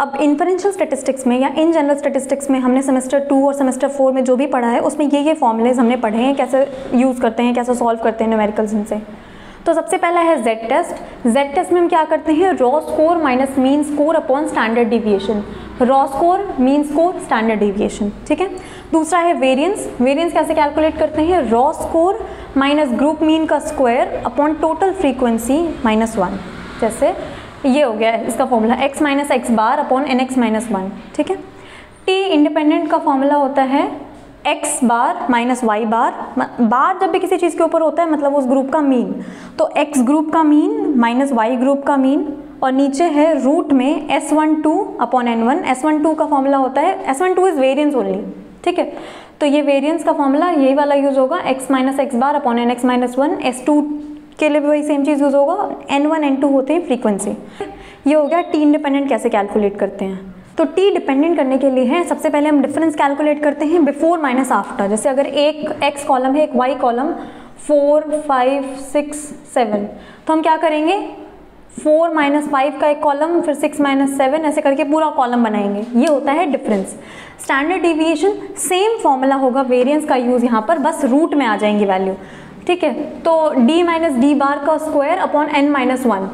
अब inferential statistics में या इन जनरल स्टैटिस्टिक्स में हमने सेमेस्टर 2 और सेमेस्टर 4 में जो भी पढ़ा है उसमें ये फॉर्मूलेज हमने पढ़े हैं, कैसे यूज़ करते हैं, कैसे सॉल्व करते हैं न्यूमेरिकल्स इनसे। तो सबसे पहला है जेड टेस्ट। जेड टेस्ट में हम क्या करते हैं, raw score minus mean score upon standard deviation, raw score, mean score, standard deviation, ठीक है। दूसरा है वेरिएंस। वेरिएंस कैसे कैलकुलेट करते हैं, raw score minus group mean का square upon total frequency minus 1। जैसे ये हो गया है इसका formula x minus x bar upon n x minus 1, ठीक है। टी इंडिपेंडेंट का फॉर्मूला होता है x बार माइनस वाई बार। बार जब भी किसी चीज़ के ऊपर होता है मतलब उस ग्रुप का मीन, तो x ग्रुप का मीन माइनस वाई ग्रुप का मीन, और नीचे है रूट में S12 अपॉन N1। S12 का फॉर्मूला होता है, S12 इज वेरिएंस ओनली, ठीक है। तो ये वेरिएंस का फॉर्मूला यही वाला यूज होगा, x minus x bar upon n x minus 1। S2 के लिए भी वही सेम चीज़ यूज होगा। N1 N2 होते हैं फ्रीक्वेंसी। ये हो गया टी इंडिपेंडेंट कैसे कैलकुलेट करते हैं। तो टी डिपेंडेंट करने के लिए है, सबसे पहले हम डिफरेंस कैलकुलेट करते हैं बिफोर माइनस आफ्टर। जैसे अगर एक x कॉलम है, एक y कॉलम, 4 5 6 7, तो हम क्या करेंगे, 4 माइनस 5 का एक कॉलम, फिर 6 माइनस 7, ऐसे करके पूरा कॉलम बनाएंगे। ये होता है difference. Standard deviation same formula होगा, वेरिएंस का यूज़ यहाँ पर, बस रूट में आ जाएंगी वैल्यू, ठीक है। तो d माइनस डी बार का स्क्वायर अपॉन n माइनस 1,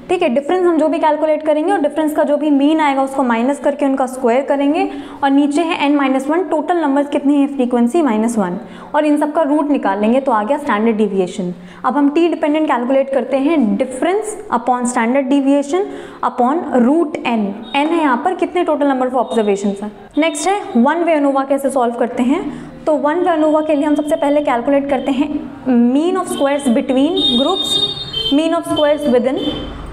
ठीक है। डिफरेंस हम जो भी कैलकुलेट करेंगे और डिफरेंस का जो भी मीन आएगा उसको माइनस करके उनका स्क्वायर करेंगे, और नीचे है n माइनस 1, टोटल नंबर्स कितनी है, फ्रीक्वेंसी माइनस 1, और इन सब का रूट निकाल लेंगे तो आ गया स्टैंडर्ड डिविएशन। अब हम टी डिपेंडेंट कैलकुलेट करते हैं, difference upon standard deviation upon root n। n है यहाँ पर कितने टोटल नंबर ऑफ ऑब्जर्वेशन है। नेक्स्ट है वन वे एनोवा कैसे सॉल्व करते हैं। तो वन वे एनोवा के लिए हम सबसे पहले कैलकुलेट करते हैं mean of squares between groups, mean of squares within.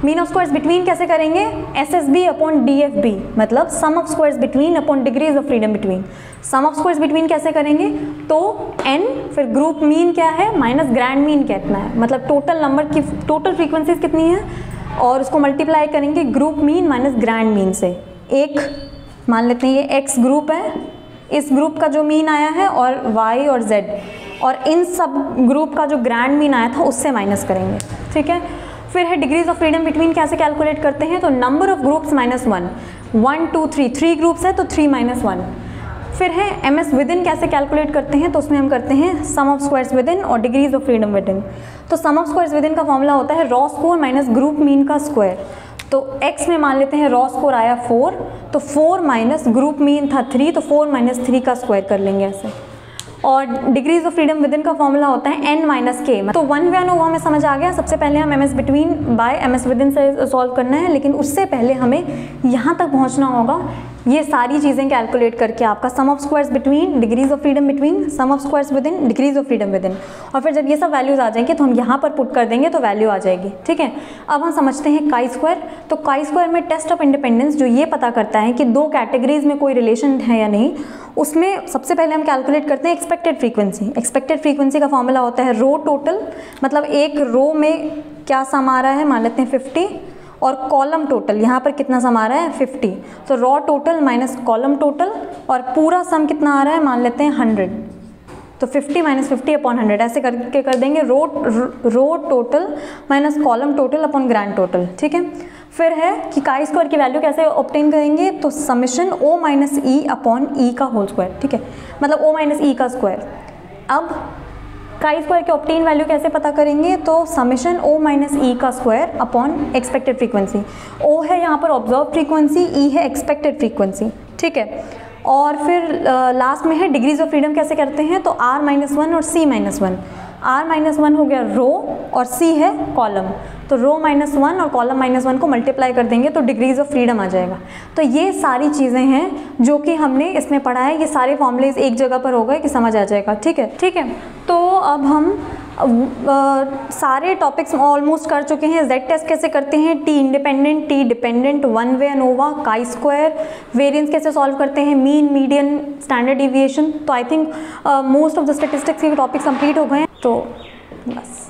Mean of squares between कैसे करेंगे, SSB अपॉन DFB, मतलब sum of squares between upon degrees of freedom between. Sum of squares between कैसे करेंगे, तो n फिर group mean क्या है minus grand mean कितना है, मतलब टोटल नंबर की टोटल फ्रीक्वेंसीज कितनी है, और उसको मल्टीप्लाई करेंगे group mean minus grand mean से। एक मान लेते हैं ये x ग्रुप है, इस ग्रुप का जो मीन आया है, और y और z, और इन सब ग्रुप का जो ग्रैंड मीन आया था उससे माइनस करेंगे, ठीक है। फिर है डिग्रीज ऑफ फ्रीडम बिटवीन कैसे कैलकुलेट करते हैं, तो number of groups minus 1, 1 2 3, 3 groups है तो 3 माइनस 1। फिर है MS विद इन कैसे कैलकुलेट करते हैं, तो उसमें हम करते हैं सम ऑफ स्क्वायर्स विद इन और degrees of freedom with in. तो सम ऑफ स्क्वायर्स विद इन का फॉर्मूला होता है raw score minus group mean का स्क्वायर। तो x में मान लेते हैं रॉ स्कोर आया 4, तो 4 माइनस ग्रुप मीन था 3, तो 4 माइनस 3 का स्क्वायर कर लेंगे ऐसे। और degrees of freedom with in का फॉर्मूला होता है n माइनस के। तो वन वे एनोवा हमें समझ आ गया। सबसे पहले हम MS between by MS within से सॉल्व करना है, लेकिन उससे पहले हमें यहाँ तक पहुँचना होगा, ये सारी चीज़ें कैलकुलेट करके आपका sum of squares between, degrees of freedom between, sum of squares within, degrees of freedom within, और फिर जब ये सब वैल्यूज आ जाएंगे तो हम यहाँ पर पुट कर देंगे तो वैल्यू आ जाएगी, ठीक है। अब हम समझते हैं काई स्क्वायर। तो काई स्क्वायर में टेस्ट ऑफ इंडिपेंडेंस जो ये पता करता है कि दो कैटेगरीज में कोई रिलेशन है या नहीं, उसमें सबसे पहले हम कैलकुलेट करते हैं एक्सपेक्टेड फ्रीक्वेंसी। एक्सपेक्टेड फ्रीक्वेंसी का फॉर्मूला होता है रो टोटल, मतलब एक रो में क्या सम आ रहा है, मान लेते हैं 50, और कॉलम टोटल यहाँ पर कितना सम आ रहा है 50, तो raw total minus column total, और पूरा सम कितना आ रहा है मान लेते हैं 100, तो 50 माइनस 50 अपॉन 100 ऐसे करके कर देंगे row total minus column total upon grand total, ठीक है। फिर है कि काई स्क्वायर की वैल्यू कैसे ऑब्टेन करेंगे, तो summation O minus E upon E का होल स्क्वायर, ठीक है, मतलब O माइनस ई का स्क्वायर। अब काई स्क्वायर के ऑब्टेन वैल्यू कैसे पता करेंगे, तो समेशन O माइनस ई का square upon expected frequency. O है यहाँ पर ऑब्जर्व फ्रीक्वेंसी, E है एक्सपेक्टेड फ्रीक्वेंसी, ठीक है। और फिर लास्ट में है डिग्रीज ऑफ फ्रीडम कैसे करते हैं, तो R माइनस 1 और C माइनस 1। R माइनस 1 हो गया रो और C है कॉलम, तो रो माइनस 1 और कॉलम माइनस 1 को मल्टीप्लाई कर देंगे तो डिग्रीज ऑफ फ्रीडम आ जाएगा। तो ये सारी चीज़ें हैं जो कि हमने इसमें पढ़ा है, ये सारे फॉर्मूलेज एक जगह पर हो गए कि समझ आ जाएगा, ठीक है, ठीक है। तो अब हम सारे टॉपिक्स ऑलमोस्ट कर चुके हैं। जेड टेस्ट कैसे करते हैं, T independent, T dependent, one way ANOVA, chi square, variance कैसे सॉल्व करते हैं, मीन, मीडियन, स्टैंडर्ड डिविएशन। तो I think most of the statistics के टॉपिक्स कंप्लीट हो गए हैं, तो बस।